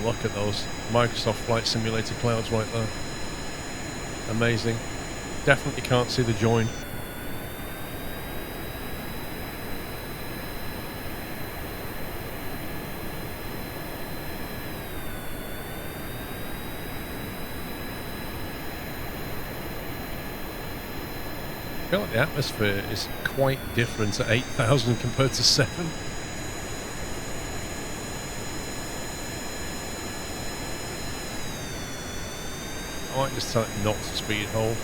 look at those Microsoft Flight Simulator clouds right there. Amazing. Definitely can't see the join. I feel like the atmosphere is quite different at 8,000 compared to 7. I might just tell it not to speed hold.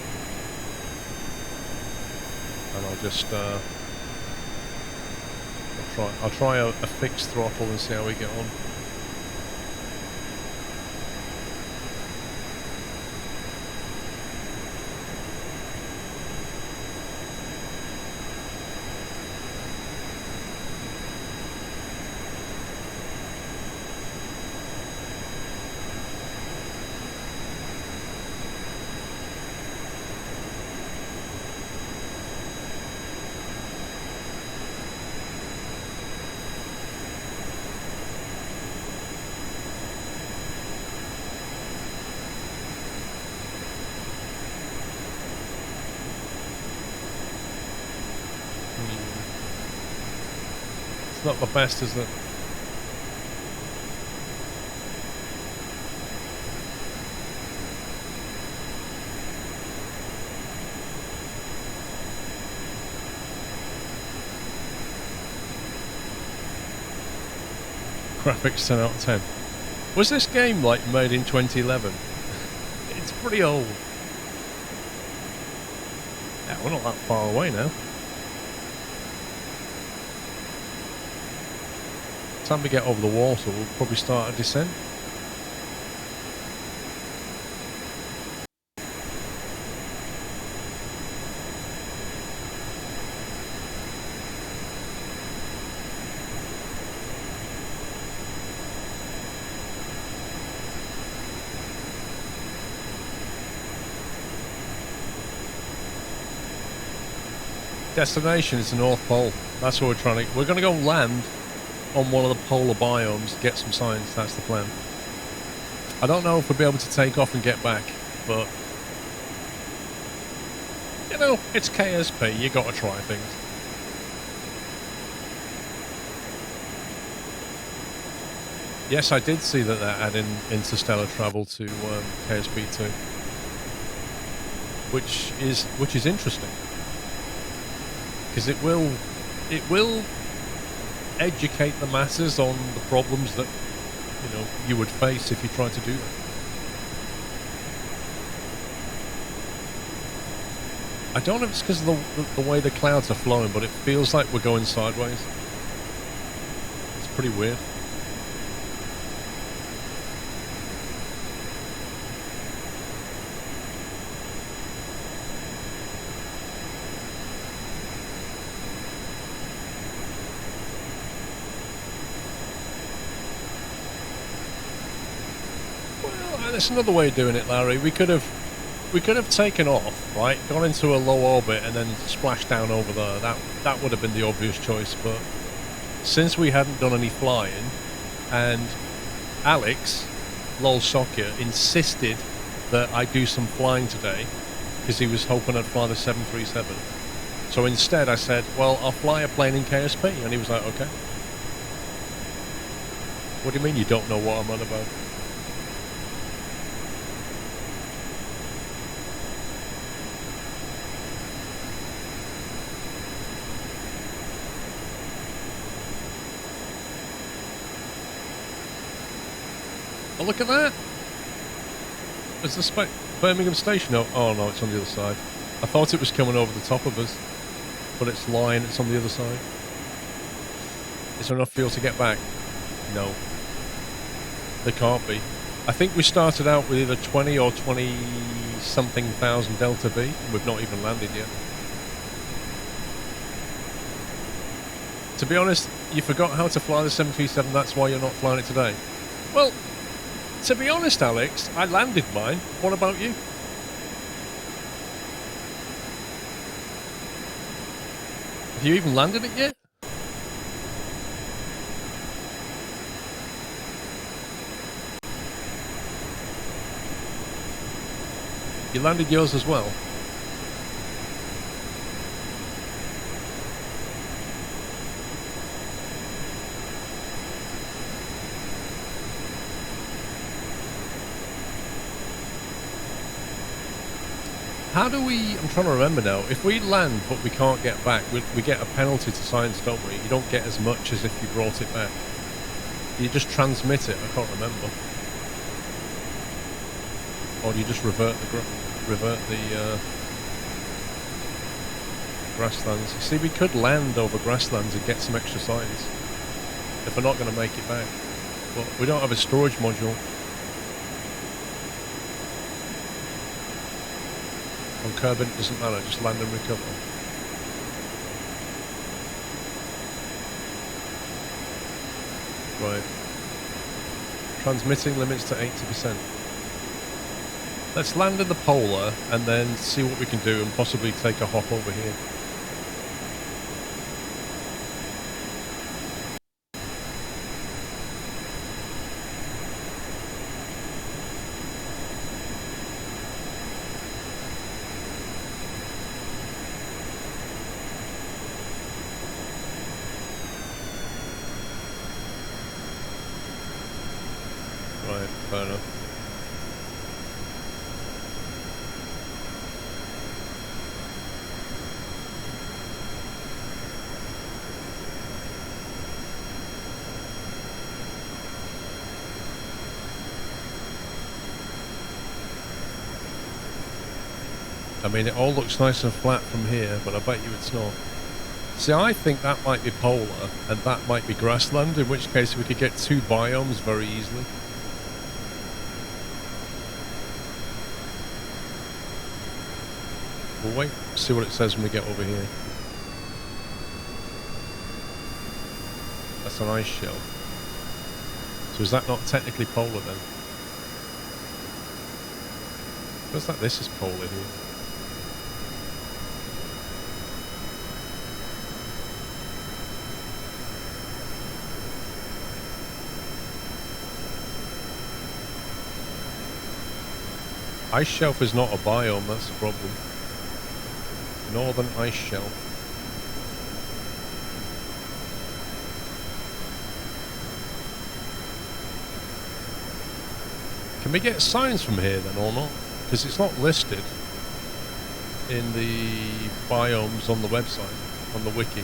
And I'll just I'll try a fixed throttle and see how we get on. It's not the best, is it? Graphics 10 out of 10. Was this game like made in 2011? It's pretty old. Yeah, we're not that far away now. Time to get over the wall, so we'll probably start a descent. Destination is the North Pole. That's what we're trying to... We're going to go land on one of the polar biomes, get some science. That's the plan. I don't know if we'll be able to take off and get back, but you know, it's KSP, you gotta try things. Yes, I did see that they're adding interstellar travel to KSP 2, which is interesting, because it will educate the masses on the problems that, you know, you would face if you tried to do that. I don't know if it's because of the way the clouds are flowing, but it feels like we're going sideways. It's pretty weird. There's another way of doing it, Larry. We could have taken off, right, gone into a low orbit and then splashed down over there. That would have been the obvious choice, but since we hadn't done any flying, and Alex, lol soccer, insisted that I do some flying today because he was hoping I'd fly the 737. So instead I said, well, I'll fly a plane in KSP, and he was like, okay. What do you mean you don't know what I'm on about? Oh, look at that! Is the Birmingham station? Oh no, it's on the other side. I thought it was coming over the top of us, but it's lying, it's on the other side. Is there enough fuel to get back? No. There can't be. I think we started out with either 20 or 20-something thousand Delta V, and we've not even landed yet. To be honest, you forgot how to fly the 737, that's why you're not flying it today. Well, to be honest, Alex, I landed mine. What about you? Have you even landed it yet? You landed yours as well? How do we... I'm trying to remember now. If we land but we can't get back, we get a penalty to science, don't we? You don't get as much as if you brought it back. You just transmit it? I can't remember. Or do you just revert the grasslands? You see, we could land over grasslands and get some extra science if we're not going to make it back. But we don't have a storage module. On Kerbal, it doesn't matter, just land and recover. Right. Transmitting limits to 80%. Let's land in the polar and then see what we can do and possibly take a hop over here. Right, fair enough. I mean, it all looks nice and flat from here, but I bet you it's not. See, I think that might be polar, and that might be grassland, in which case we could get two biomes very easily. We'll wait, see what it says when we get over here. That's an ice shelf. So is that not technically polar then? Feels like this is polar here. Ice shelf is not a biome, that's the problem. Northern ice shelf. Can we get signs from here then or not? Because it's not listed in the biomes on the website, on the wiki.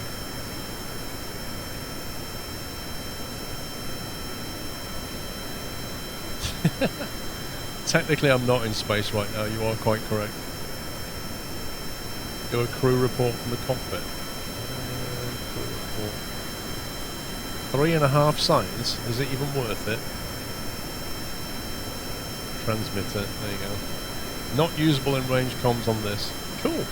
Technically I'm not in space right now, you are quite correct. Do a crew report from the cockpit. Crew report. 3.5 signs? Is it even worth it? Transmitter, there you go. Not usable in range comms on this. Cool.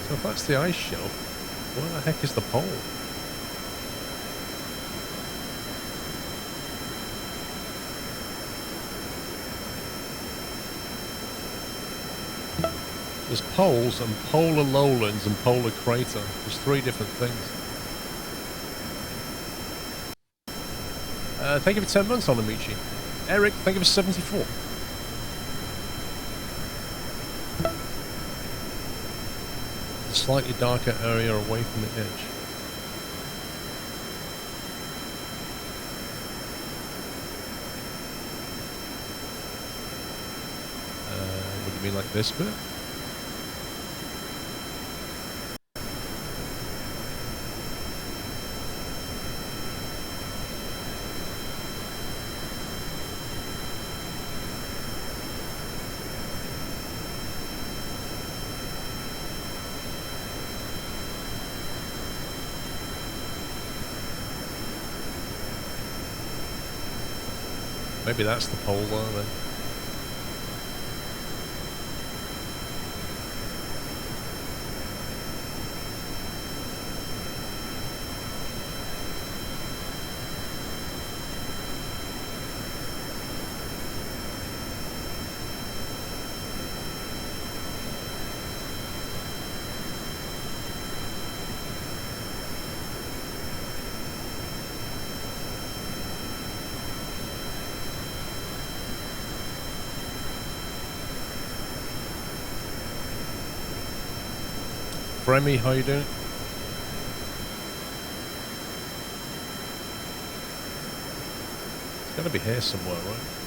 So if that's the ice shelf, where the heck is the pole? There's poles and polar lowlands and polar crater. There's 3 different things. Thank you for 10 months on Amici. Eric, thank you for 74. A slightly darker area away from the edge. What do you mean, like this bit? Maybe that's the polar then. Bremy, how you doing? It's got to be here somewhere, right?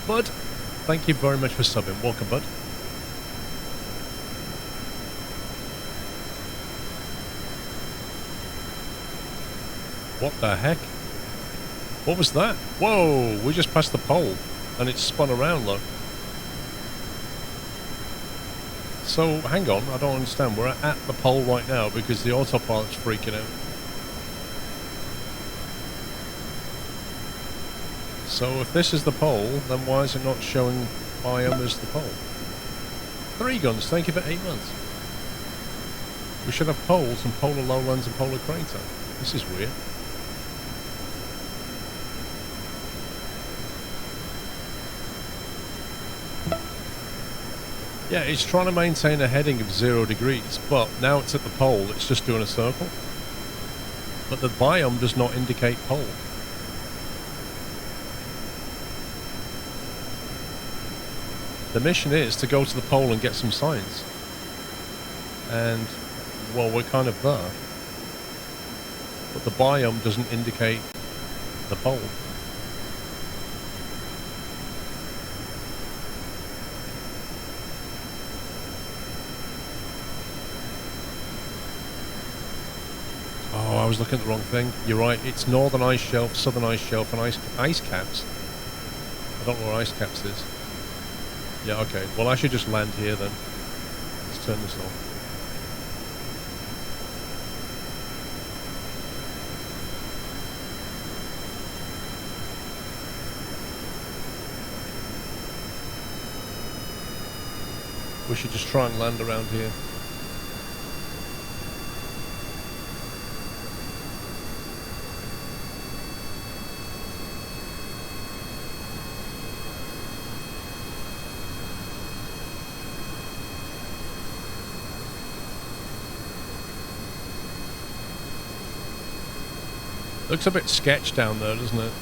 Bud, thank you very much for subbing. Welcome, Bud. What the heck? What was that? Whoa, we just passed the pole and it spun around, look. So, hang on, I don't understand. We're at the pole right now because the autopilot's freaking out. So if this is the pole, then why is it not showing biome as the pole? 3 guns, thank you for 8 months. We should have poles and polar lowlands and polar crater. This is weird. Yeah, it's trying to maintain a heading of 0 degrees, but now it's at the pole, it's just doing a circle. But the biome does not indicate pole. The mission is to go to the pole and get some science. And, well, we're kind of there. But the biome doesn't indicate the pole. Oh, I was looking at the wrong thing. You're right, it's northern ice shelf, southern ice shelf, and ice caps. I don't know where ice caps is. Yeah, okay. Well, I should just land here then. Let's turn this off. We should just try and land around here. Looks a bit sketch down there, doesn't it?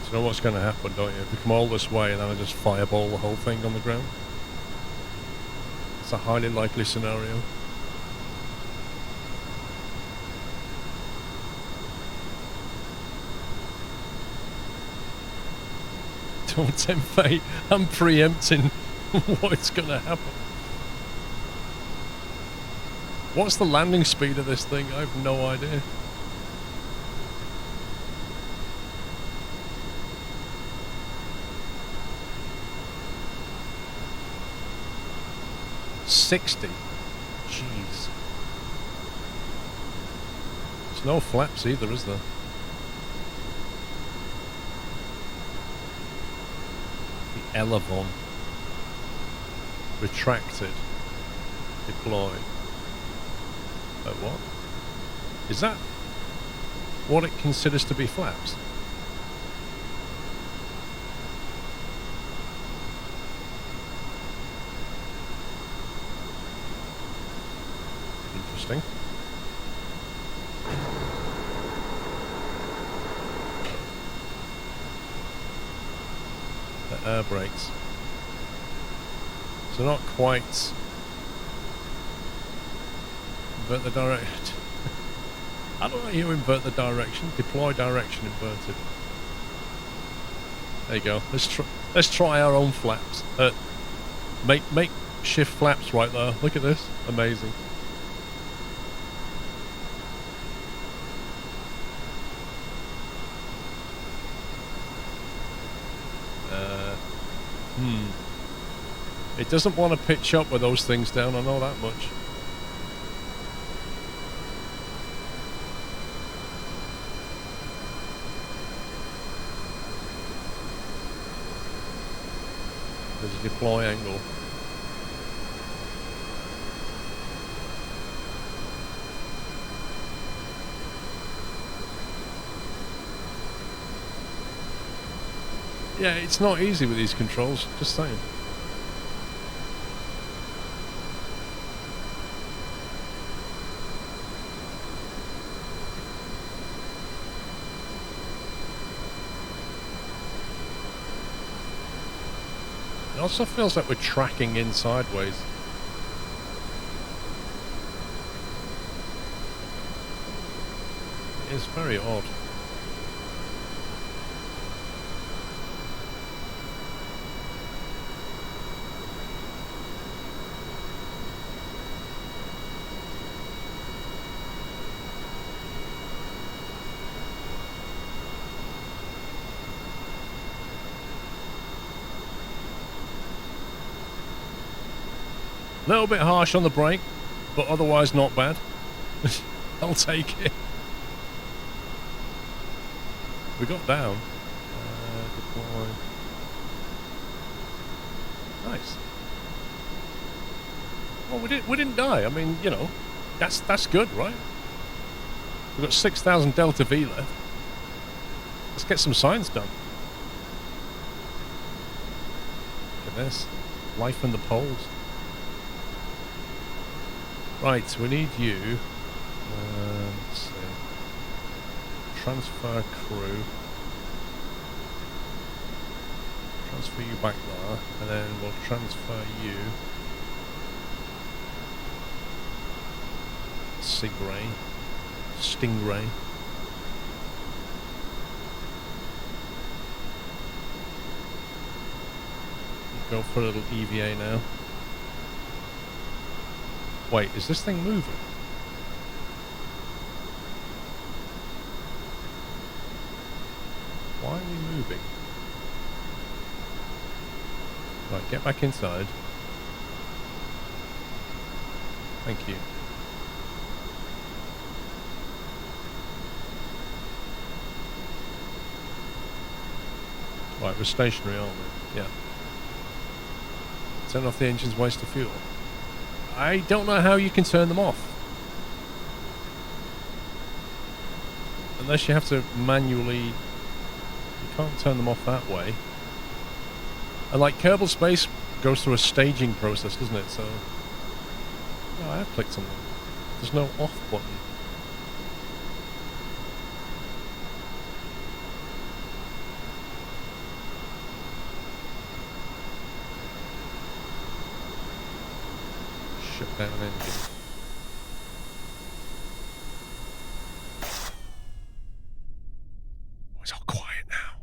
You know what's going to happen, don't you? If we come all this way and then I just fireball the whole thing on the ground. It's a highly likely scenario. Don't tempt fate. I'm preempting what's going to happen. What's the landing speed of this thing? I have no idea. 60. Jeez. There's no flaps either, is there? The Elevon. Retracted. Deployed. Wait, what? Is that what it considers to be flaps? Interesting. The air brakes. So not quite invert the direction. I don't know how you invert the direction. Deploy direction inverted. There you go. Let's try our own flaps. Make shift flaps right there. Look at this. Amazing. It doesn't want to pitch up with those things down, I know that much. There's a deploy angle. Yeah, it's not easy with these controls, just saying. It also feels like we're tracking in sideways. It is very odd. A little bit harsh on the brake, but otherwise not bad. I'll take it. We got down. Deploy. Nice. Well, we didn't die. I mean, you know, that's good, right? We've got 6,000 Delta V left. Let's get some science done. Look at this. Life in the poles. Right, we need you. Let's see. Transfer crew. Transfer you back there, and then we'll transfer you. Stingray. Go for a little EVA now. Wait, is this thing moving? Why are we moving? Right, get back inside. Thank you. Right, we're stationary, aren't we? Yeah. Turn off the engines, waste of fuel. I don't know how you can turn them off. Unless you have to manually... You can't turn them off that way. And like Kerbal Space goes through a staging process, doesn't it? So... Oh, I have clicked on them. There's no off button. Shut down engine. Oh, it's all quiet now.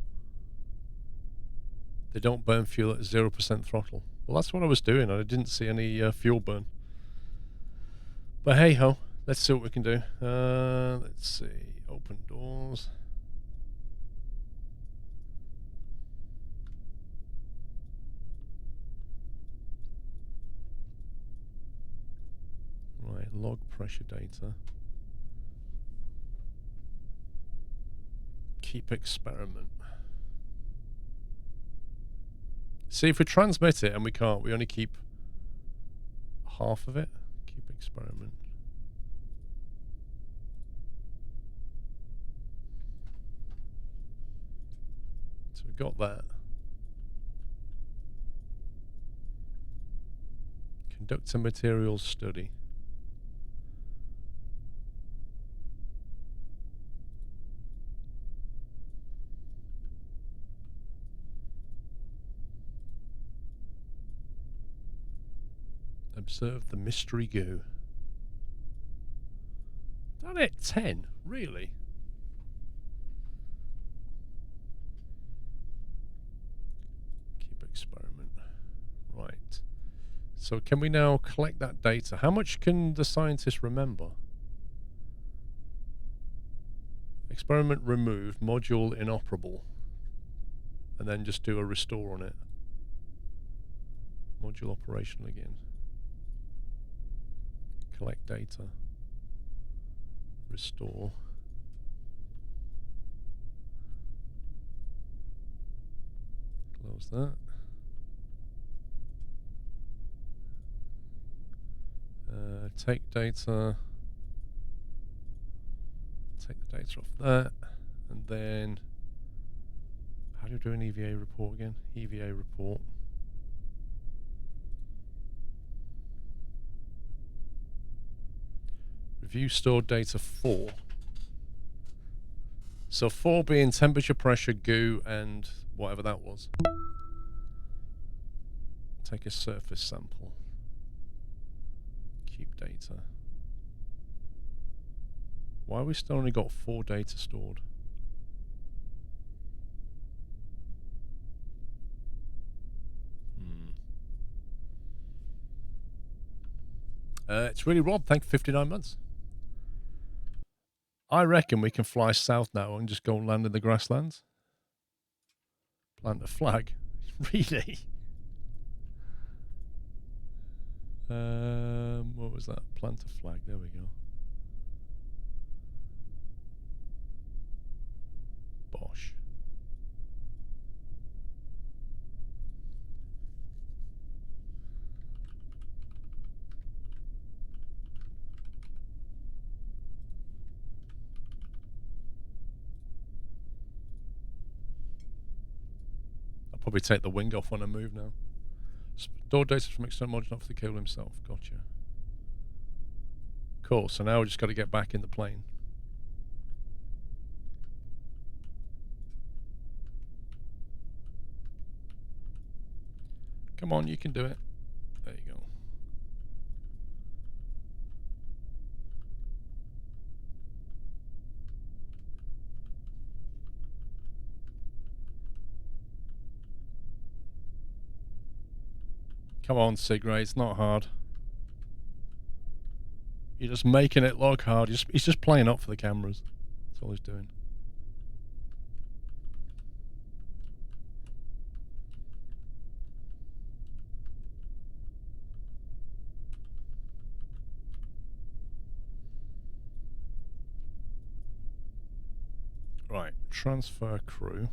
They don't burn fuel at 0% throttle. Well, that's what I was doing. I didn't see any fuel burn. But hey ho, let's see what we can do. Let's see. Open doors. Right, log pressure data. Keep experiment. See, if we transmit it and we can't, we only keep half of it. Keep experiment. So we've got that. Conductor materials study. Observe the mystery goo. Done it 10, really? Keep experiment. Right. So can we now collect that data? How much can the scientists remember? Experiment removed, module inoperable. and then just do a restore on it. Module operation again. Collect data. Restore. Close that. Take data. Take the data off that. And then, how do you do an EVA report again? EVA report. Review stored data 4. So 4 being temperature, pressure, goo, and whatever that was. Take a surface sample. Keep data. Why have we still only got 4 data stored? It's really Rob. Thank you, 59 months. I reckon we can fly south now and just go and land in the grasslands. Plant a flag. Really? What was that? Plant a flag. There we go. Bosh. I'll probably take the wing off when I move now. Store data from external module, not for the cable himself. Gotcha. Cool, so now we just got to get back in the plane. Come on, you can do it. There you go. Come on, Sigray, it's not hard. You're just making it look hard. He's just playing up for the cameras. That's all he's doing. Right, transfer crew.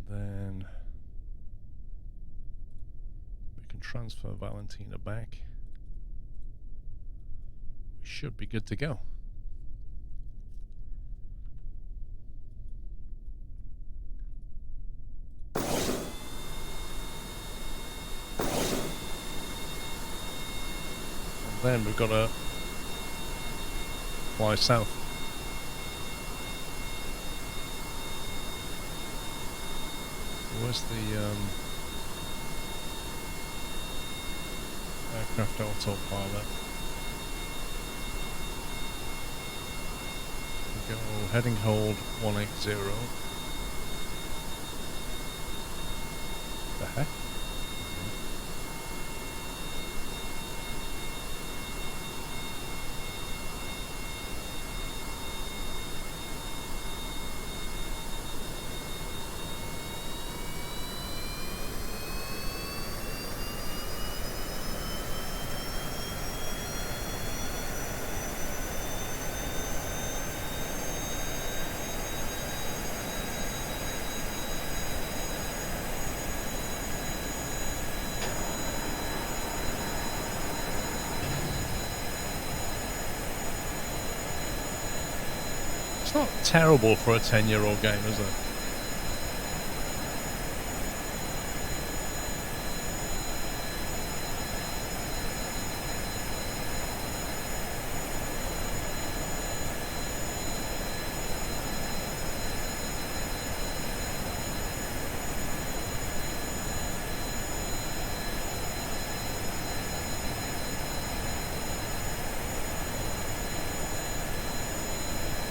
Then we can transfer Valentina back. We should be good to go. And then we've got to fly south. Where's the aircraft autopilot? We go heading hold 180. The heck? It's not terrible for a 10-year-old game, is it?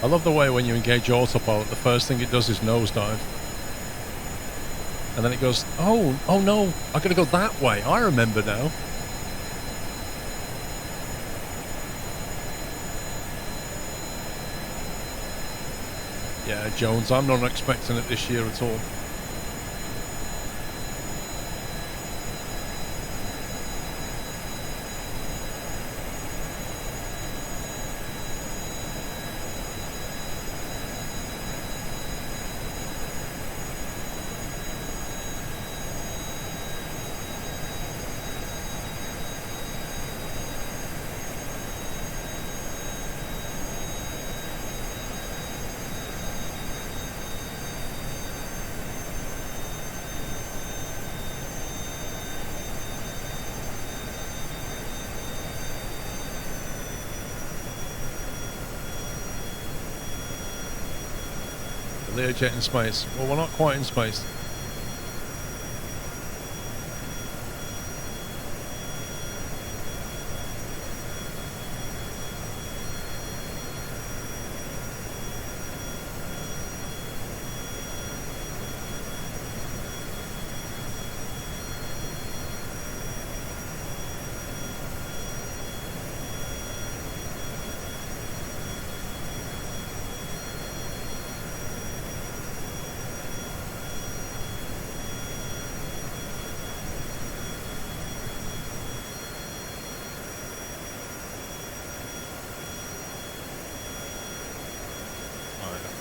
I love the way when you engage autopilot, the first thing it does is nosedive. And then it goes, oh no, I gotta go that way. I remember now. Yeah, Jones, I'm not expecting it this year at all. Learjet in space. Well, we're not quite in space.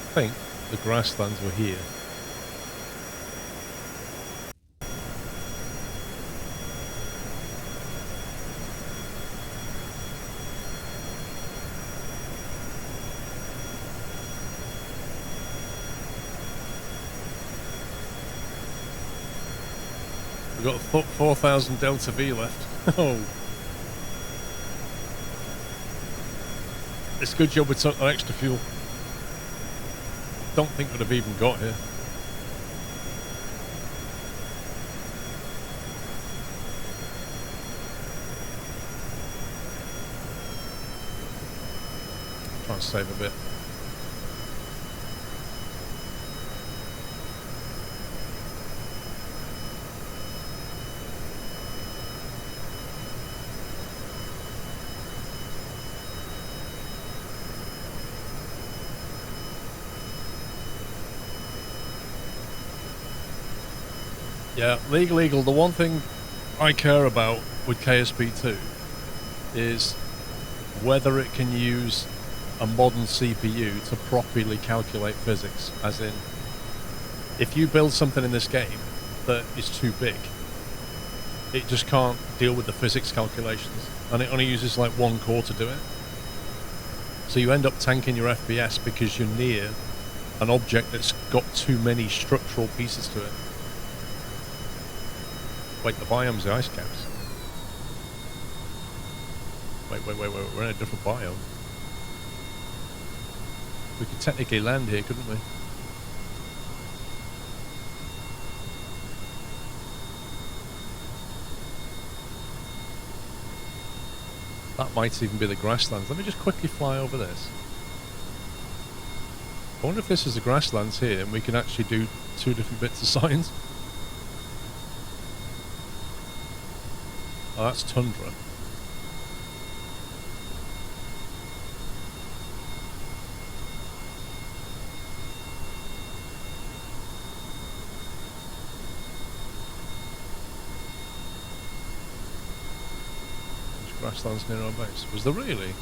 I think the grasslands were here. We've got 4,000 Delta V left. Oh. It's a good job we took that extra fuel. Don't think we'd have even got here. Try and save a bit. Yeah, legal. The one thing I care about with KSP2 is whether it can use a modern CPU to properly calculate physics. As in, if you build something in this game that is too big, it just can't deal with the physics calculations, and it only uses like one core to do it. So you end up tanking your FPS because you're near an object that's got too many structural pieces to it. Wait, the biome's the ice caps. Wait, we're in a different biome. We could technically land here, couldn't we? That might even be the grasslands. Let me just quickly fly over this. I wonder if this is the grasslands here and we can actually do two different bits of science. Oh, that's Tundra. There's grasslands near our base. Was there really?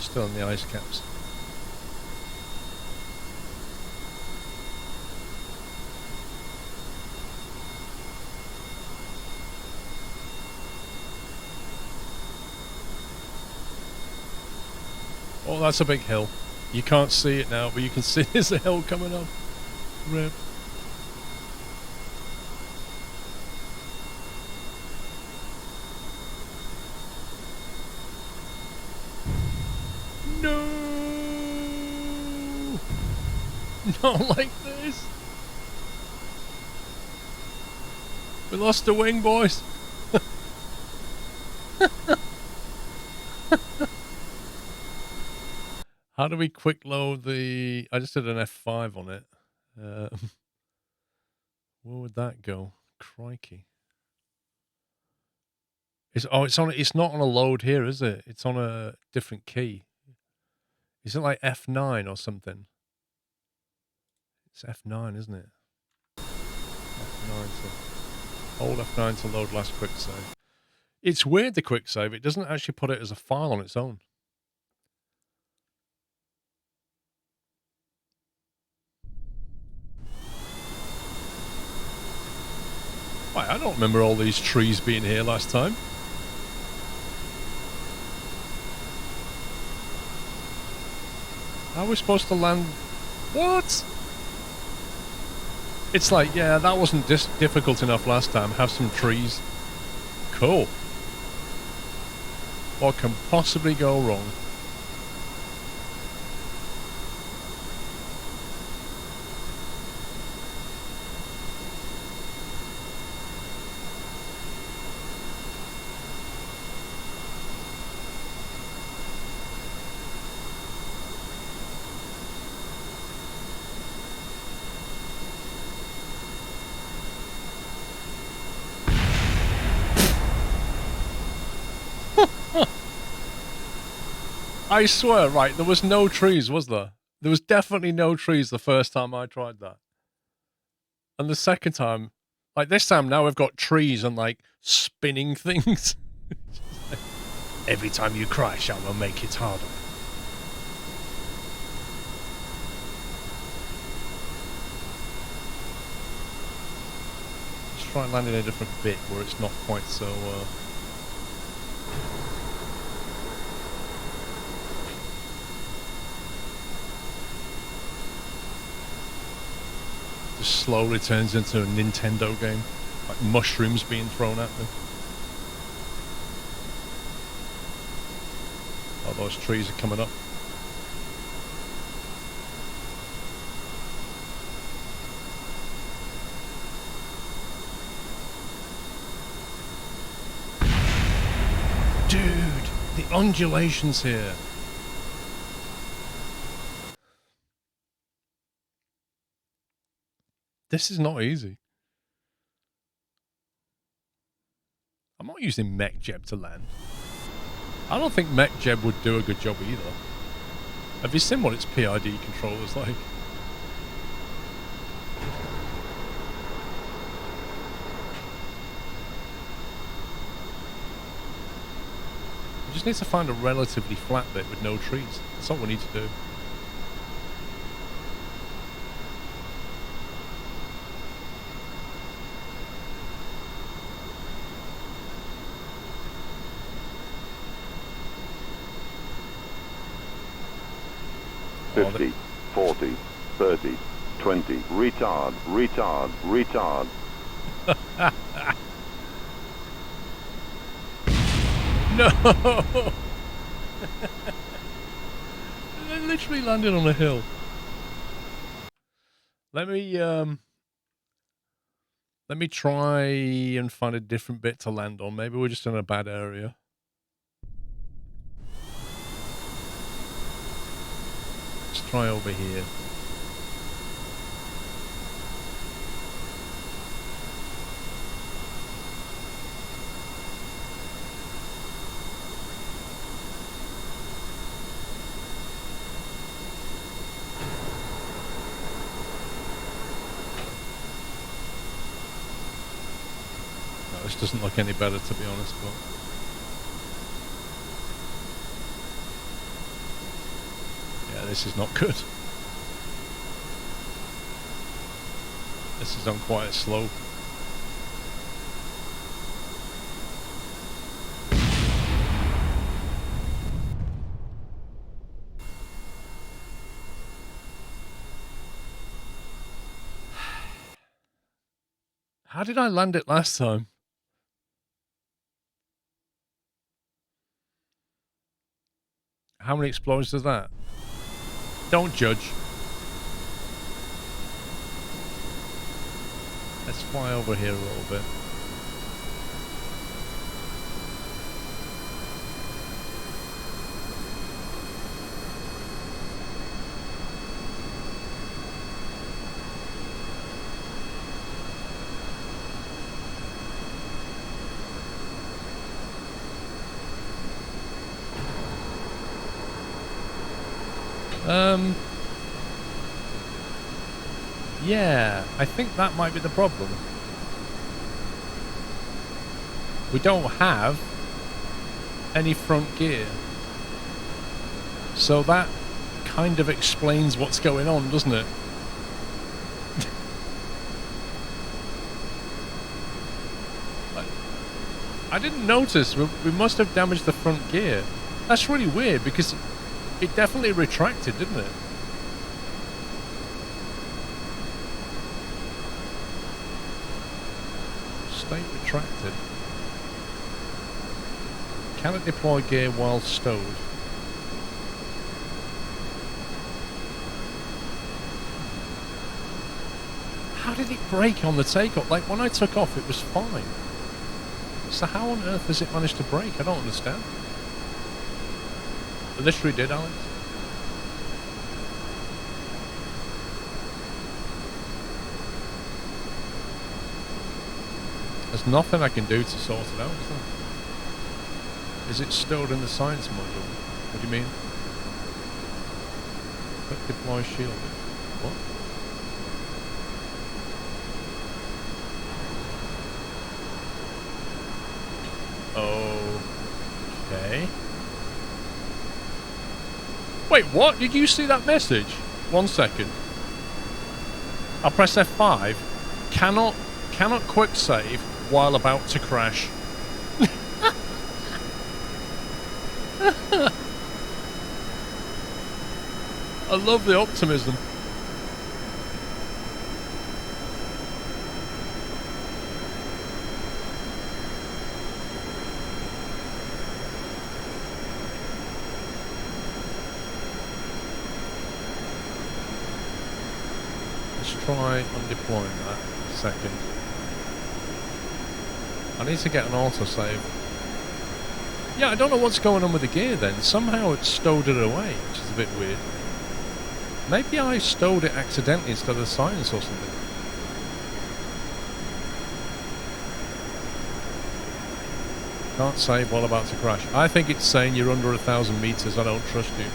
Still in the ice caps. Oh, that's a big hill. You can't see it now, but you can see there's a hill coming up. Rip. No! Not like this. We lost a wing, boys. How do we quick load the... I just did an F5 on it. Where would that go? Crikey. It's not on a load here, is it? It's on a different key. Is it like F9 or something? It's F9, isn't it? F9 to... Hold F9 to load last quick save. It's weird, the quick save. It doesn't actually put it as a file on its own. Why, I don't remember all these trees being here last time. How are we supposed to land? What? It's like, yeah, that wasn't difficult enough last time. Have some trees. Cool. What can possibly go wrong? I swear, right, there was no trees, was there? There was definitely no trees the first time I tried that. And the second time, like this time now we've got trees and like spinning things. Every time you crash, I will make it harder. Let's try and land in a different bit where it's not quite so... just slowly turns into a Nintendo game. Like mushrooms being thrown at me. Oh, those trees are coming up. Dude, the undulations here. This is not easy. I'm not using MechJeb to land. I don't think MechJeb would do a good job either. Have you seen what its PID controller's like? We just need to find a relatively flat bit with no trees. That's all we need to do. Oh, 50, 40, 30, 20, retard, retard, retard. No! I literally landed on a hill. Let me try and find a different bit to land on. Maybe we're just in a bad area. Let's try over here. No, this doesn't look any better, to be honest, but... yeah, this is not good. This is on quite a slope. How did I land it last time? How many explosions is that? Don't judge. Let's fly over here a little bit. Yeah, I think that might be the problem. We don't have any front gear. So that kind of explains what's going on, doesn't it? I didn't notice. We must have damaged the front gear. That's really weird because it definitely retracted, didn't it? State retracted. Cannot deploy gear while stowed. How did it break on the takeoff? Like, when I took off, it was fine. So how on earth has it managed to break? I don't understand. It literally did, Alex. There's nothing I can do to sort it out, is there? Is it stowed in the science module? What do you mean? Quick deploy shielded. What? Okay. Wait, what? Did you see that message? 1 second. I'll press F5. Cannot quick save while about to crash. I love the optimism. Let's try undeploying that in a second. I need to get an autosave. Yeah, I don't know what's going on with the gear then. Somehow it stowed it away, which is a bit weird. Maybe I stowed it accidentally instead of the science or something. Can't save while about to crash. I think it's saying you're under 1,000 meters. I don't trust you.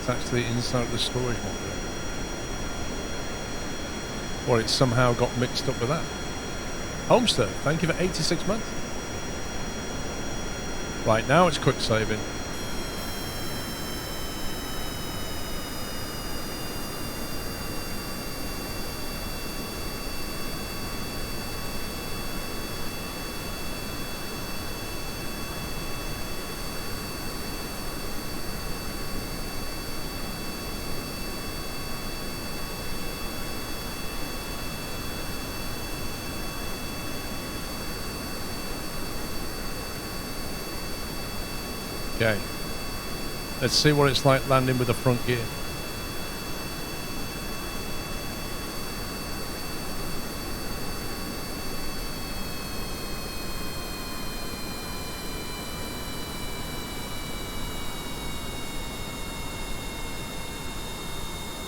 Attached to the inside of the storage module. Or it's somehow got mixed up with that. Homester, thank you for 86 months. Right, now it's quick saving. Okay. Let's see what it's like landing with the front gear.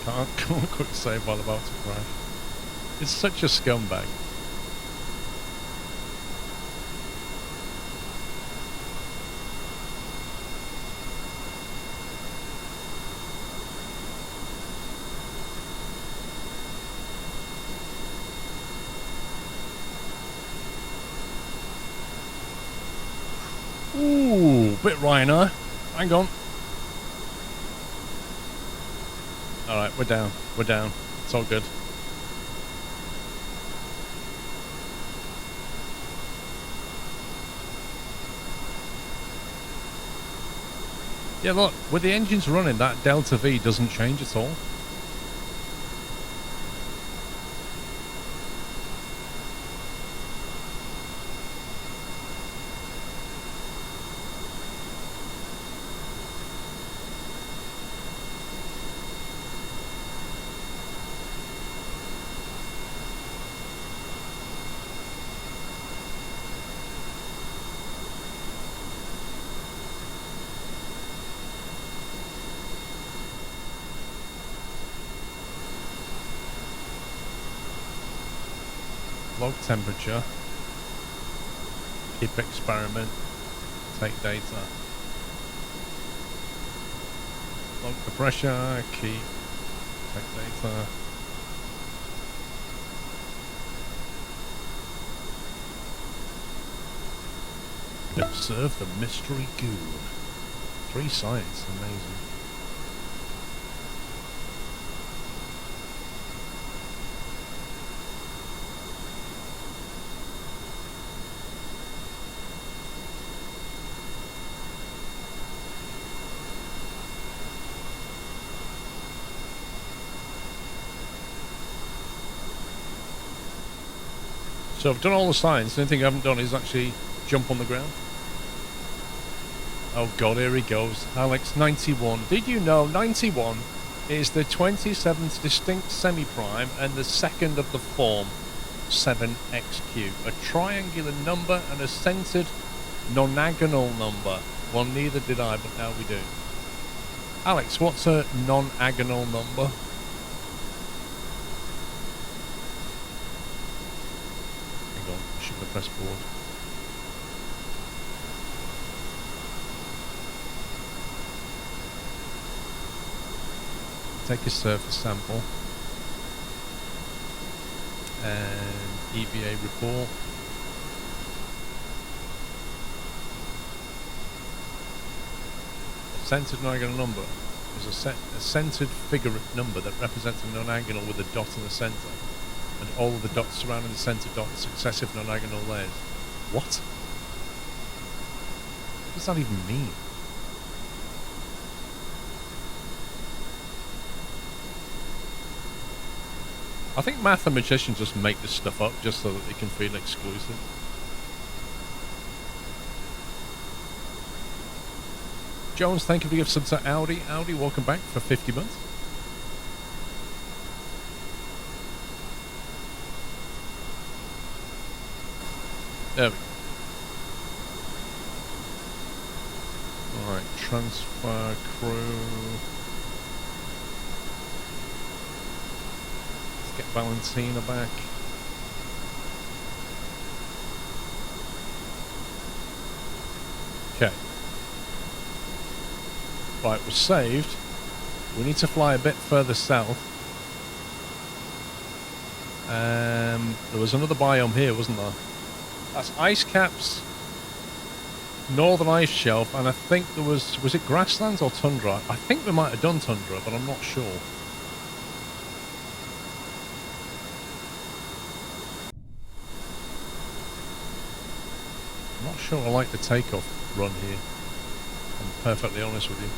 Can't quick save while about to crash. It's such a scumbag. Ooh, bit Rhino. Hang on. Alright, we're down. We're down. It's all good. Yeah, look, with the engines running, that Delta V doesn't change at all. Log temperature. Keep experiment. Take data. Log the pressure. Keep. Take data. Observe the mystery goo. 3 sites. Amazing. So I've done all the signs. The only thing I haven't done is actually jump on the ground. Oh god, here he goes. Alex, 91. Did you know 91 is the 27th distinct semi-prime and the second of the form 7xq? A triangular number and a centered nonagonal number. Well, neither did I, but now we do. Alex, what's a nonagonal number? The press board. Take a surface sample and EVA report. A centered non-angular number is a centered figure number that represents a non-angular with a dot in the center. And all of the dots surrounding the center dot are successive non-diagonal layers. What? What does that even mean? I think mathematicians just make this stuff up just so that they can feel exclusive. Jones, thank you for the gift sub to Audi. Audi, welcome back for 50 months. There we go. Alright, transfer crew. Let's get Valentina back. Okay. Right, we're saved. We need to fly a bit further south. There was another biome here, wasn't there? That's ice caps, northern ice shelf, and I think there was it grasslands or tundra? I think we might have done tundra, but I'm not sure. I'm not sure I like the takeoff run here. I'm perfectly honest with you.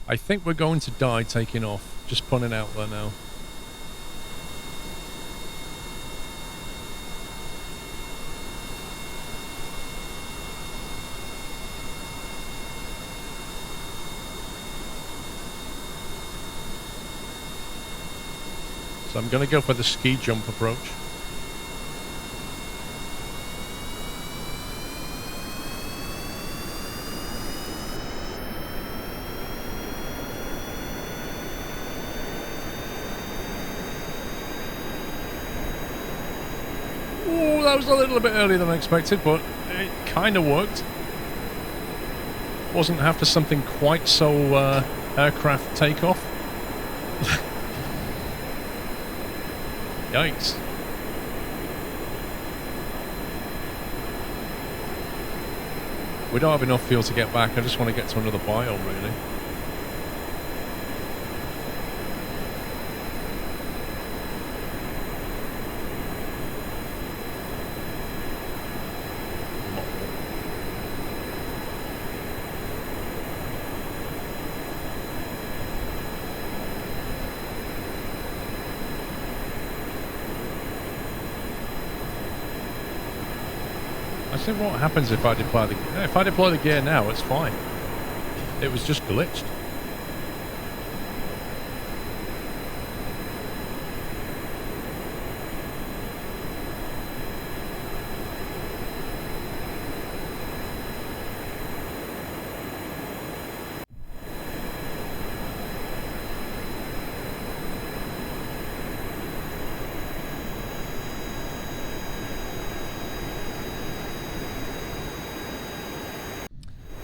I think we're going to die taking off. Just putting it out there now. So I'm going to go for the ski jump approach. Ooh, that was a little bit earlier than I expected, but it kind of worked. Wasn't after something quite so aircraft takeoff. Yikes. We don't have enough fuel to get back. I just want to get to another biome, really. See what happens if I deploy the gear now, it's fine. It was just glitched.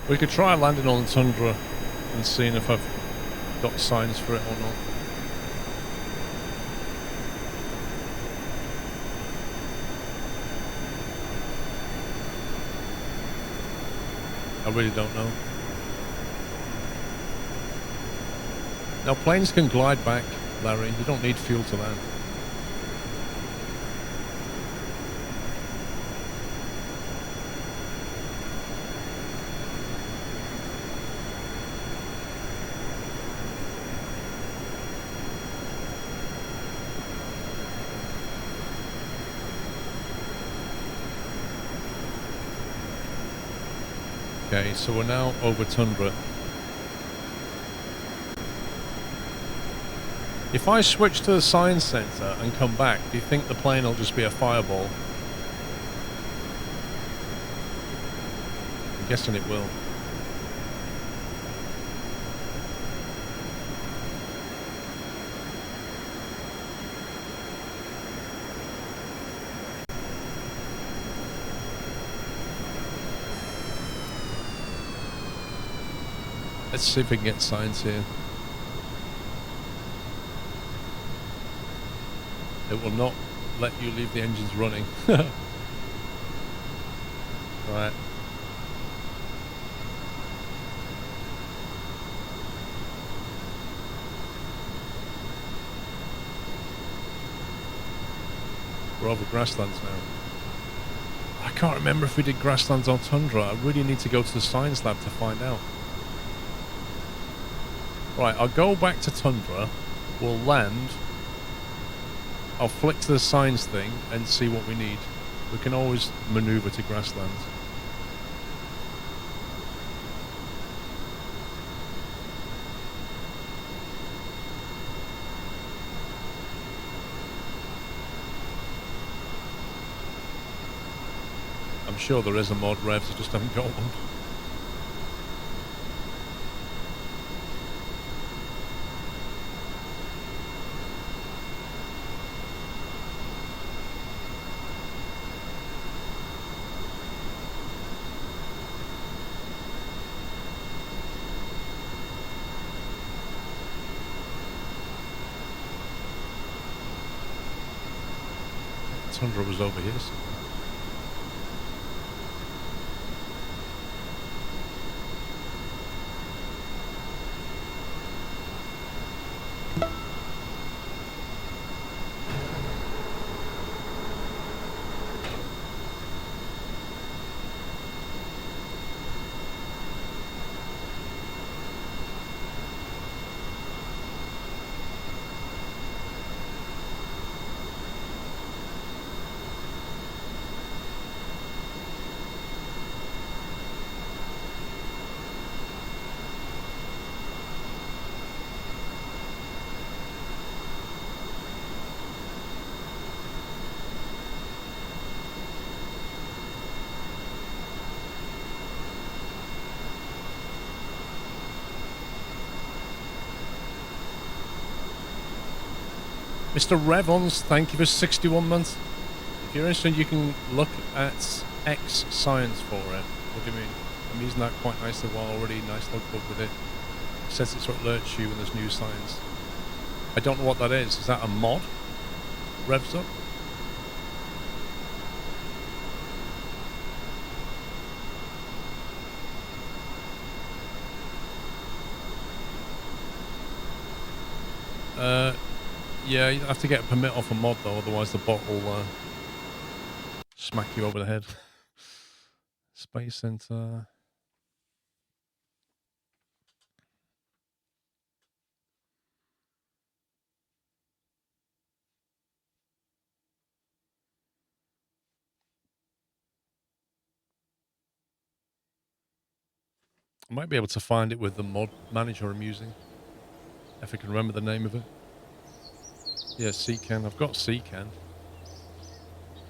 We could try landing on Tundra and seeing if I've got signs for it or not. I really don't know. Now planes can glide back, Larry. You don't need fuel to land. Okay, so we're now over Tundra. If I switch to the science center and come back, do you think the plane will just be a fireball? I'm guessing it will. Let's see if we can get signs here. It will not let you leave the engines running. Right. We're over grasslands now. I can't remember if we did grasslands on Tundra. I really need to go to the science lab to find out. Right, I'll go back to Tundra. We'll land. I'll flick to the signs thing and see what we need. We can always maneuver to grasslands. I'm sure there is a mod, Revs, I just haven't got one. Tundra was over here. Mr. Revons, thank you for 61 months. If you're interested, you can look at X Science for it. What do you mean? I'm using that quite nicely while already. Nice logbook with it. It says it's what alerts you when there's new science. I don't know what that is. Is that a mod? Revs up? Yeah, you have to get a permit off a mod though, otherwise the bot will smack you over the head. Space Center. I might be able to find it with the mod manager I'm using, if I can remember the name of it. Yeah, CCAN. I've got CCAN.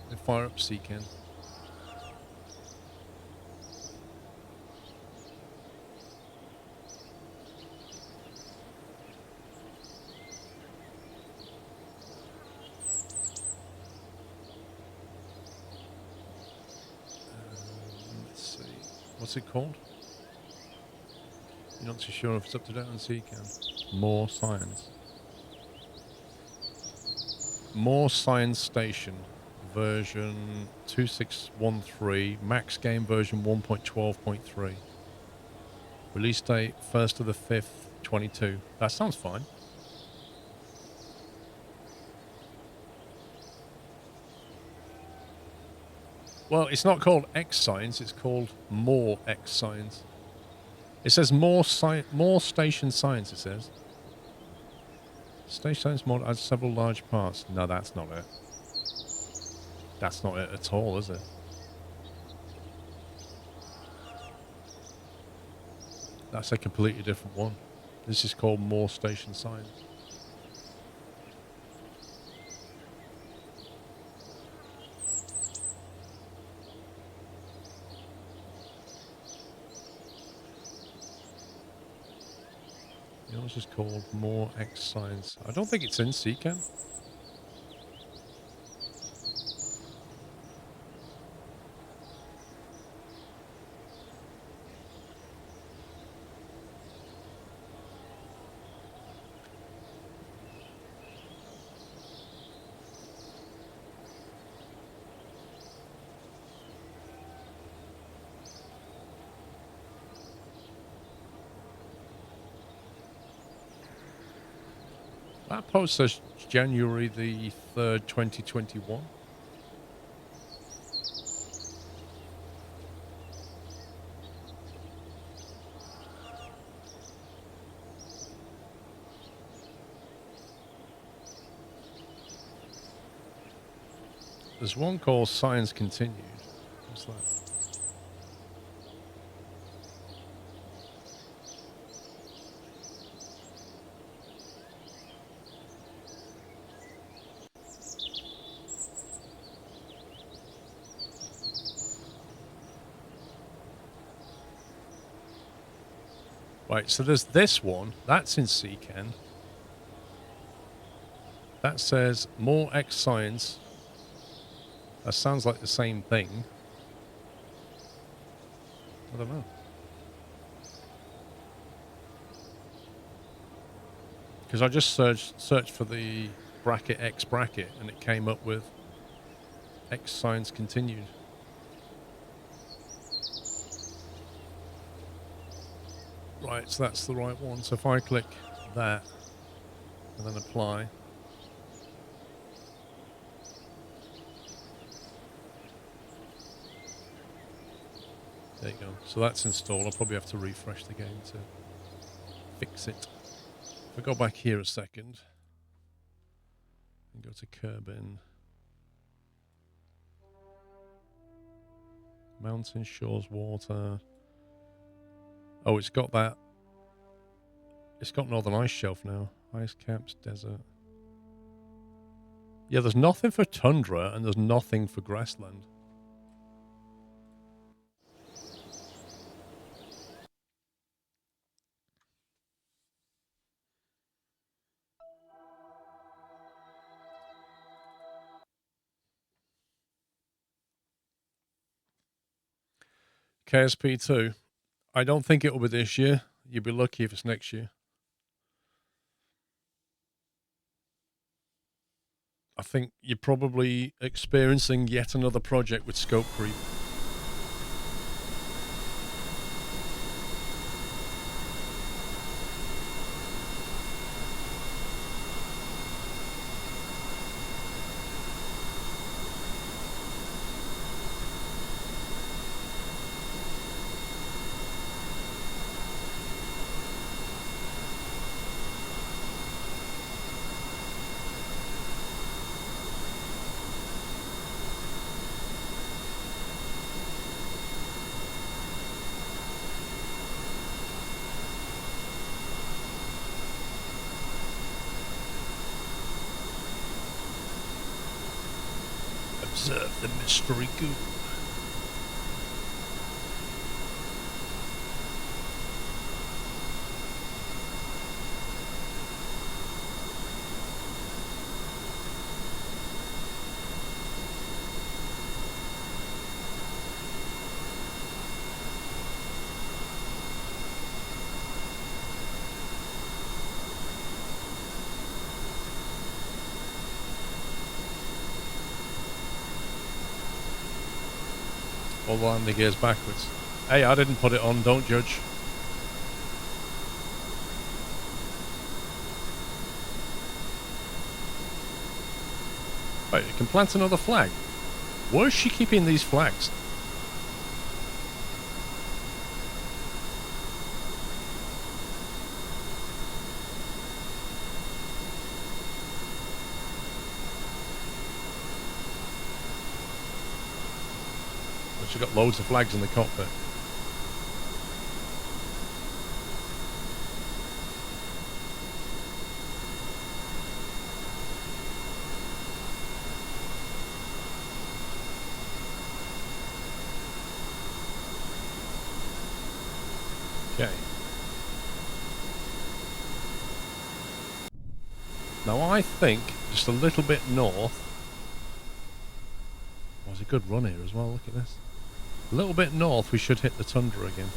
Let me fire up CCAN. Let's see. What's it called? You're not too sure if it's up to date on CCAN. More Science. More Science Station version 2613, max game version 1.12.3. Release date 1st of the 5th, 22. That sounds fine. Well, it's not called X Science, it's called More X Science. It says more Station Science, it says. Station Science mod adds several large parts. No, that's not it. That's not it at all, is it? That's a completely different one. This is called More Station Science. Yours is called More X Science. I don't think it's in CCAN. That post says January the 3rd, 2021. There's one called Science Continued. What's that? Right, so there's this one. That's in CCAN. That says More X Science. That sounds like the same thing. I don't know. Because I just searched for the bracket X bracket and it came up with X Science Continued. Right, so that's the right one. So if I click that and then apply. There you go. So that's installed. I'll probably have to refresh the game to fix it. If I go back here a second and go to Kerbal. Mountains, shores, water. Oh, it's got that. It's got Northern Ice Shelf now. Ice caps, desert. Yeah, there's nothing for Tundra and there's nothing for grassland. KSP2. I don't think it'll be this year. You'll be lucky if it's next year. I think you're probably experiencing yet another project with scope creep. Observe the mystery goo. All the landing gears backwards. Hey, I didn't put it on, don't judge. Right, you can plant another flag. Where's she keeping these flags? She's got loads of flags in the cockpit. Okay. Now I think just a little bit north. Oh, it's a good run here as well, look at this. A little bit north we should hit the Tundra again.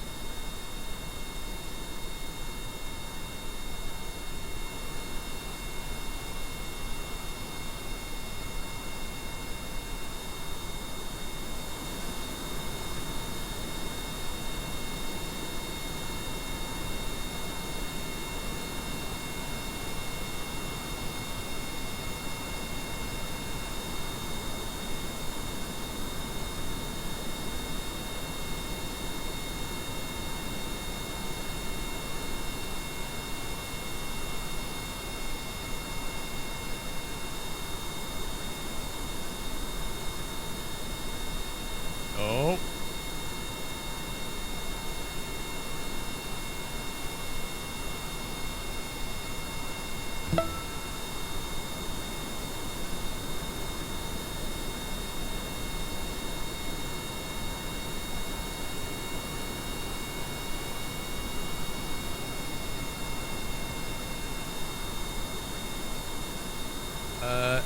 Oh.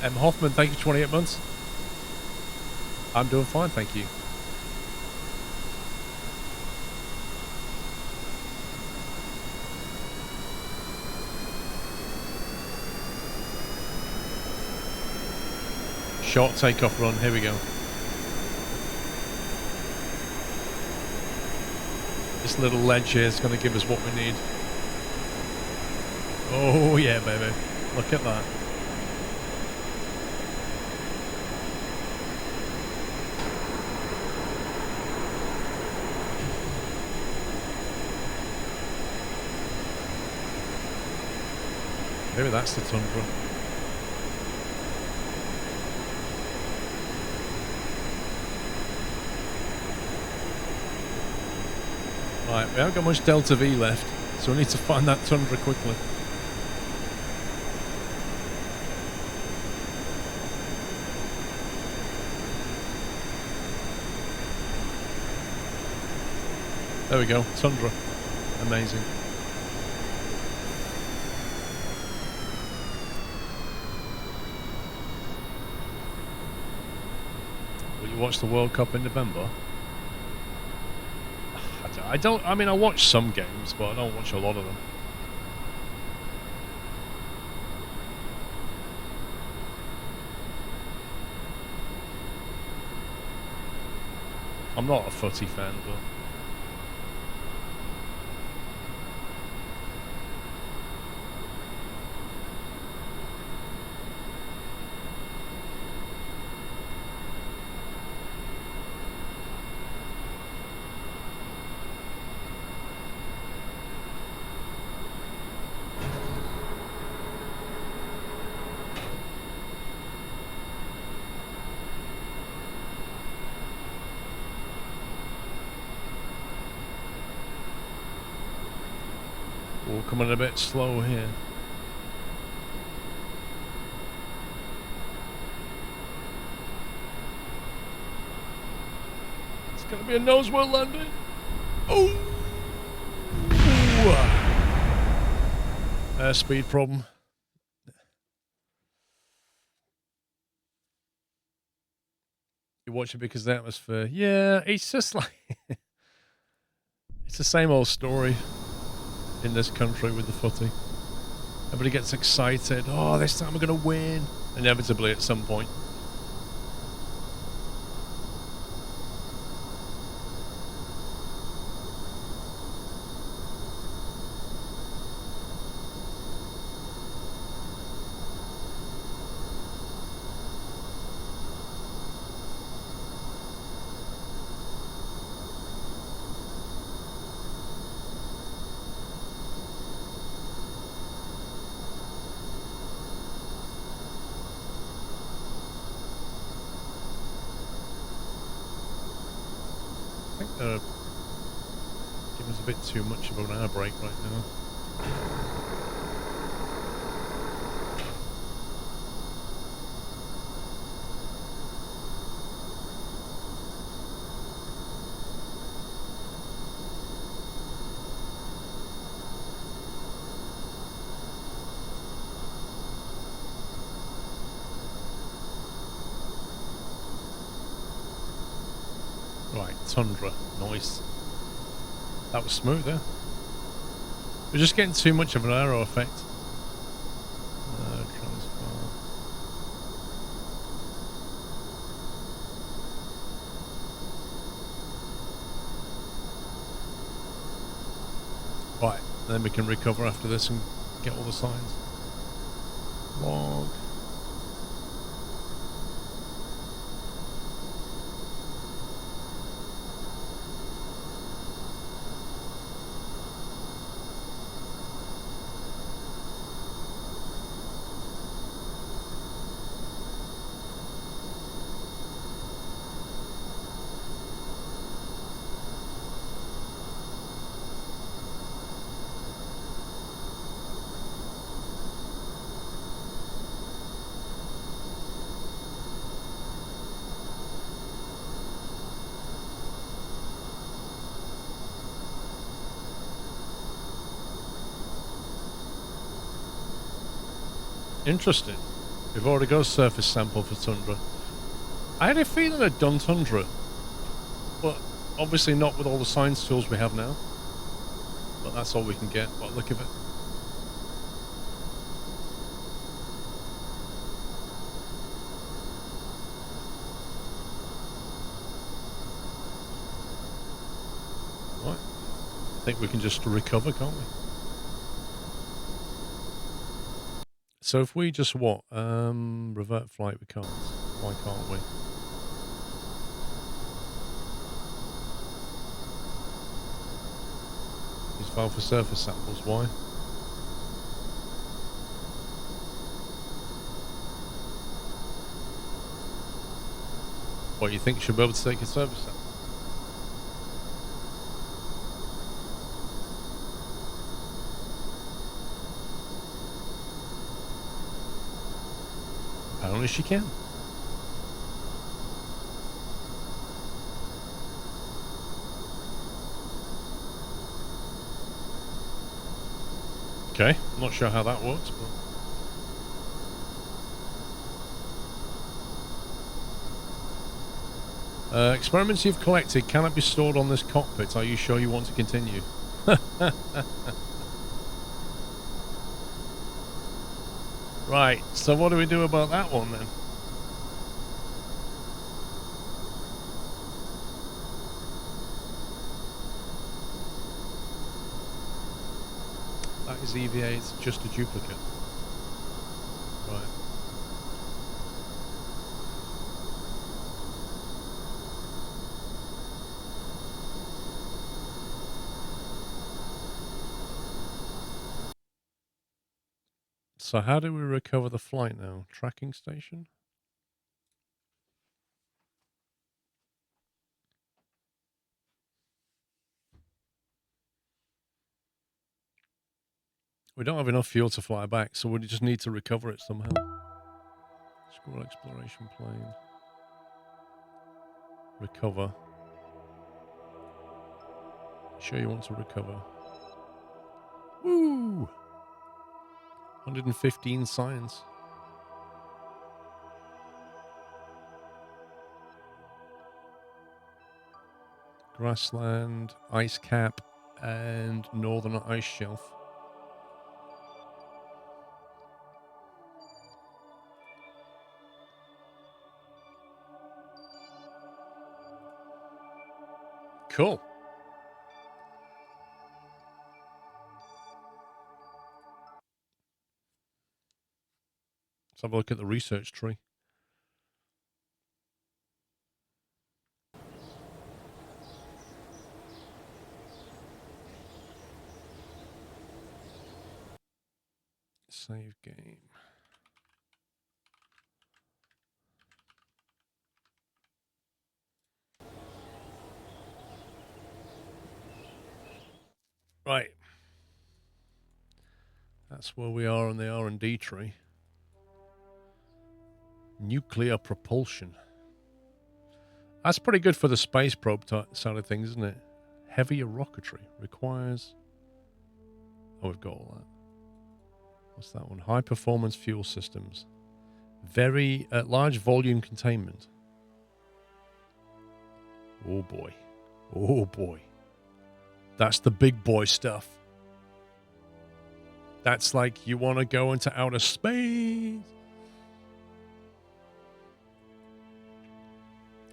M. Hoffman, thank you for 28 months. I'm doing fine, thank you. Short takeoff run, here we go. This little ledge here is going to give us what we need. Oh yeah, baby. Look at that. Maybe that's the Tundra. Right, we haven't got much Delta V left, so we need to find that Tundra quickly. There we go, Tundra. Amazing. Will you watch the World Cup in November? I mean, I watch some games, but I don't watch a lot of them. I'm not a footy fan, but... We're coming a bit slow here. gonna be a nose-wheel landing. Oh! Speed problem. You watch it because of the atmosphere. Yeah, it's just like... it's the same old story in this country with the footy. Everybody gets excited. Oh, this time we're going to win. Inevitably at some point. Giving us a bit too much of an air brake right now. Right, Tundra, nice. That was smooth there. We're just getting too much of an aero effect. Transfer. Right, then we can recover after this and get all the signs. Log. Interesting. We've already got a surface sample for Tundra. I had a feeling I'd done Tundra, but obviously not with all the science tools we have now. But that's all we can get, by the look of it. Right. I think we can just recover, can't we? So if we just what? Revert flight, we can't. Why can't we? Use file for surface samples, why? What, you think you should be able to take a surface sample? Apparently she can. Okay, I'm not sure how that works, but... experiments you've collected cannot be stored on this cockpit. Are you sure you want to continue? Right, so what do we do about that one then? That is EVA, it's just a duplicate. Right. So how do we recover the flight now? Tracking station? We don't have enough fuel to fly back, so we just need to recover it somehow. Squirrel exploration plane. Recover. Sure you want to recover. Woo! 115 science. Grassland, ice cap, and northern ice shelf. Cool. Let's have a look at the research tree. Save game. Right. That's where we are on the R&D tree. Nuclear propulsion. That's pretty good for the space probe side of things, isn't it? Heavier rocketry requires... Oh, we've got all that. What's that one? High performance fuel systems. Very large volume containment. Oh boy. Oh boy. That's the big boy stuff. That's like you want to go into outer space.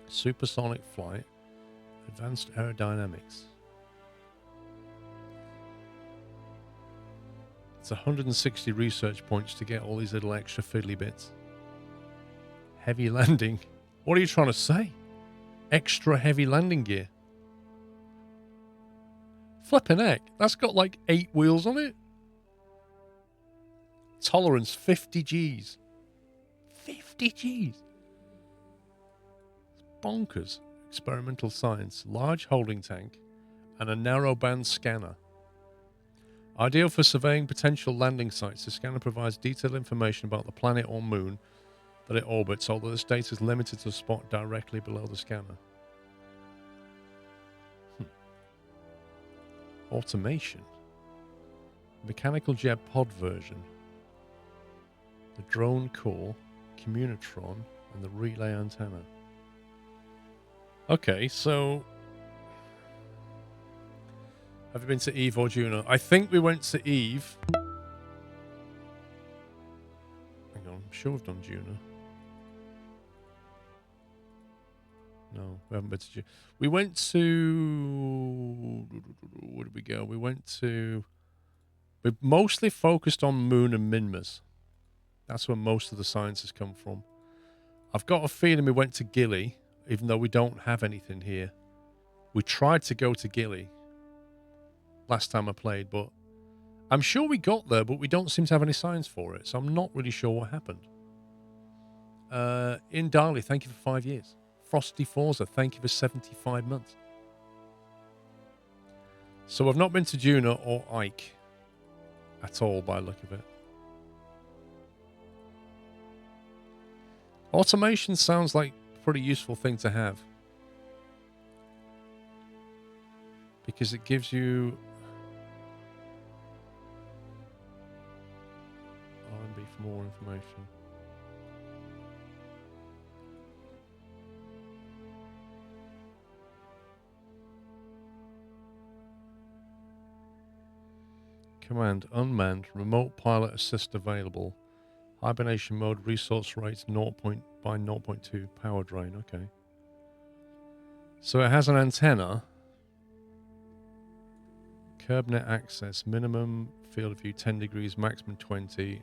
Supersonic flight. Advanced aerodynamics. It's 160 research points to get all these little extra fiddly bits. Heavy landing. What are you trying to say? Extra heavy landing gear. Flippin' heck. That's got like 8 wheels on it. Tolerance 50 Gs. 50 Gs. It's bonkers. Experimental science. Large holding tank and a narrowband scanner. Ideal for surveying potential landing sites, the scanner provides detailed information about the planet or moon that it orbits, although this data is limited to a spot directly below the scanner. Automation. Mechanical jet pod version. The drone core, communitron, and the relay antenna. Okay, so... Have you been to Eve or Juno? I think we went to Eve. Hang on, I'm sure we've done Juno. No, we haven't been to Juno. We went to... Where did we go? We went to... We mostly focused on Moon and Minmus. That's where most of the science has come from. I've got a feeling we went to Gilly, even though we don't have anything here. We tried to go to Gilly last time I played, but I'm sure we got there, but we don't seem to have any signs for it, so I'm not really sure what happened. In Darley, thank you for 5 years. Frosty Forza, thank you for 75 months. So I've not been to Juno or Ike at all by the look of it. Automation sounds like a pretty useful thing to have, because it gives you R&B for more information. Command unmanned, remote pilot assist available. Hibernation mode, resource rates 0. by 0.2, power drain, okay. So it has an antenna. CurbNet access, minimum field of view 10 degrees, maximum 20.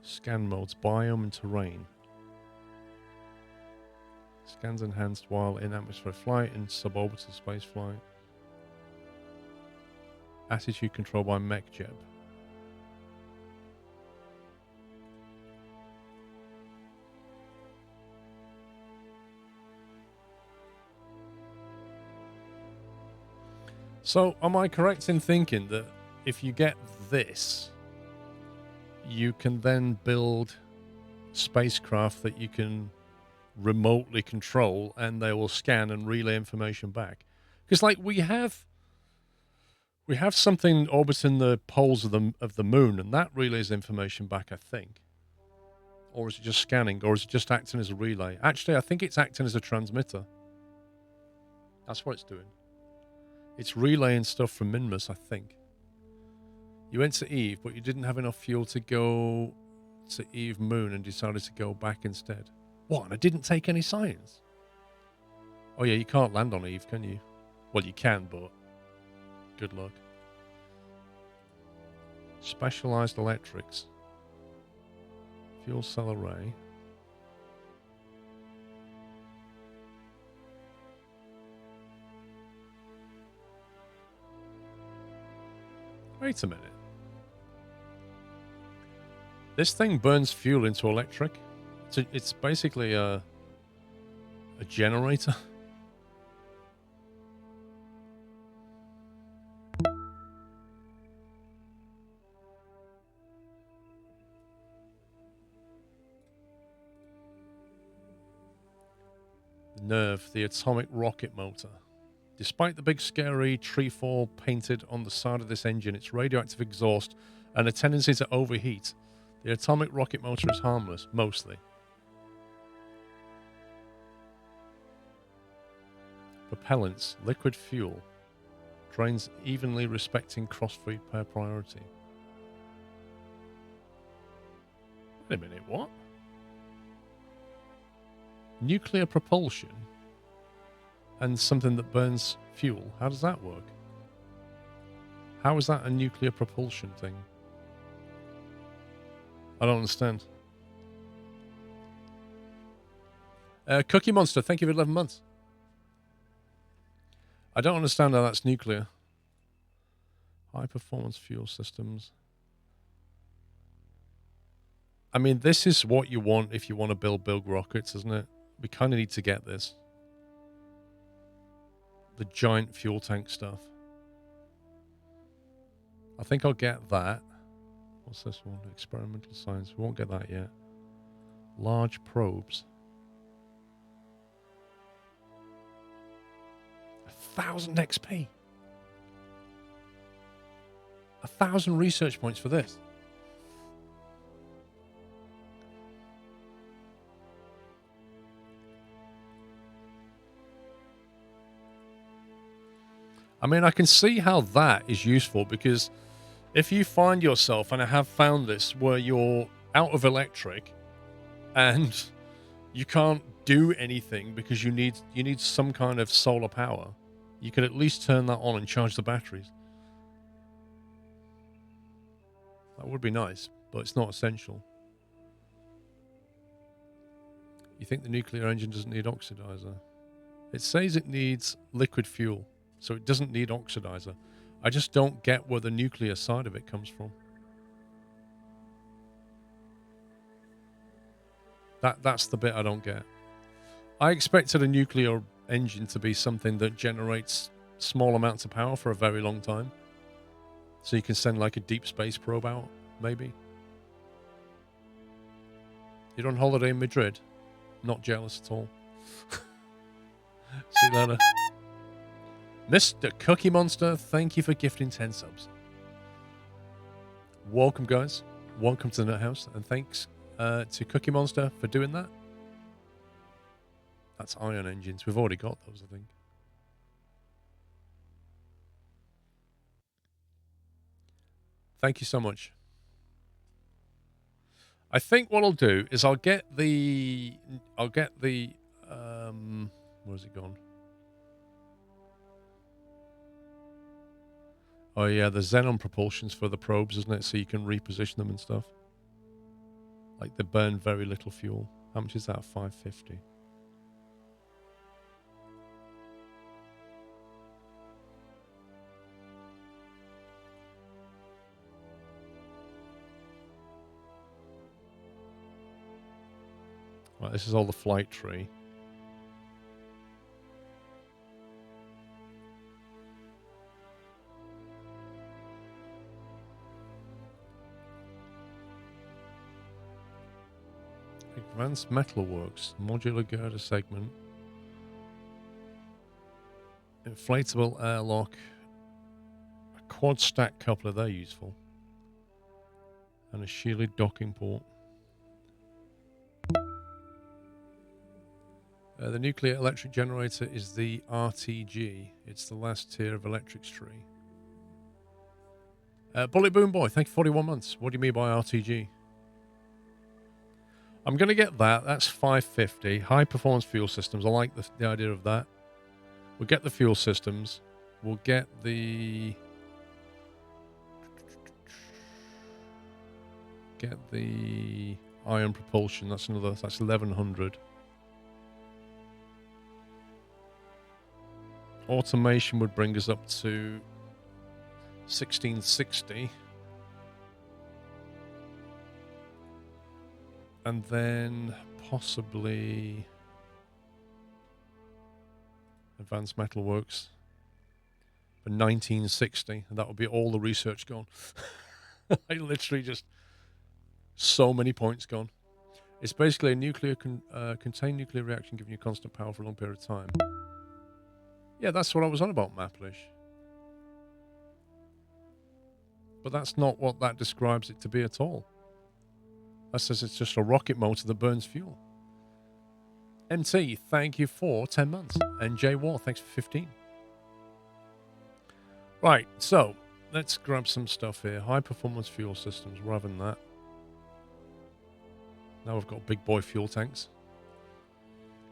Scan modes, biome and terrain. Scans enhanced while in atmospheric flight and suborbital space flight. Attitude control by MechJeb. So, am I correct in thinking that if you get this, you can then build spacecraft that you can remotely control and they will scan and relay information back? Because, like, we have We have something orbiting the poles of the moon, and that relays information back, I think. Or is it just scanning, or is it just acting as a relay? Actually, I think it's acting as a transmitter. That's what it's doing. It's relaying stuff from Minmus, I think. You went to Eve, but you didn't have enough fuel to go to Eve Moon and decided to go back instead. What? And I didn't take any science? Oh yeah, you can't land on Eve, can you? Well, you can, but good luck. Specialized electrics. Fuel cell array. Wait a minute. This thing burns fuel into electric. It's basically a generator. Nerve, the atomic rocket motor. Despite the big scary trefoil painted on the side of this engine, its radioactive exhaust, and a tendency to overheat, the atomic rocket motor is harmless, mostly. Propellants, liquid fuel. Drains evenly respecting cross-feed per priority. Wait a minute, what? Nuclear propulsion and something that burns fuel. How does that work? How is that a nuclear propulsion thing? I don't understand. Cookie Monster, thank you for 11 months. I don't understand how that's nuclear. High performance fuel systems. I mean, this is what you want if you want to build big rockets, isn't it? We kind of need to get this. The giant fuel tank stuff. I think I'll get that. What's this one? Experimental science. We won't get that yet. Large probes. 1,000 XP. 1,000 research points for this. I mean, I can see how that is useful, because if you find yourself, and I have found this, where you're out of electric and you can't do anything because you need some kind of solar power, you can at least turn that on and charge the batteries. That would be nice, but it's not essential. You think the nuclear engine doesn't need oxidizer? It says it needs liquid fuel, so it doesn't need oxidizer. I just don't get where the nuclear side of it comes from. That's the bit I don't get. I expected a nuclear engine to be something that generates small amounts of power for a very long time. So you can send like a deep space probe out, maybe. You're on holiday in Madrid? Not jealous at all. See you later. Mr. Cookie Monster, thank you for gifting 10 subs. Welcome, guys. Welcome to the Nut House, and thanks to Cookie Monster for doing that. That's ion engines. We've already got those, I think. Thank you so much. I think what I'll do is I'll get the where's it gone? Oh yeah, the xenon propulsions for the probes, isn't it? So you can reposition them and stuff. Like they burn very little fuel. How much is that? 550. Right, this is all the flight tree. Advanced Metalworks, modular girder segment, inflatable airlock, a quad stack coupler, they're useful. And a shielded docking port. The nuclear electric generator is the RTG. It's the last tier of electrics tree. Bullet Boom Boy, thank you for 41 months. What do you mean by RTG? I'm going to get that. That's 550. High performance fuel systems. I like the idea of that. We'll get the fuel systems. We'll get the... ion propulsion. That's 1100. Automation would bring us up to 1660. And then possibly Advanced Metalworks for 1960. And that would be all the research gone. I literally just... so many points gone. It's basically a nuclear contained nuclear reaction giving you constant power for a long period of time. Yeah, that's what I was on about, Maplish. But that's not what that describes it to be at all. That says it's just a rocket motor that burns fuel. MT, thank you for 10 months. And J War, thanks for 15. Right, so let's grab some stuff here. High performance fuel systems, we're having that. Now we've got big boy fuel tanks.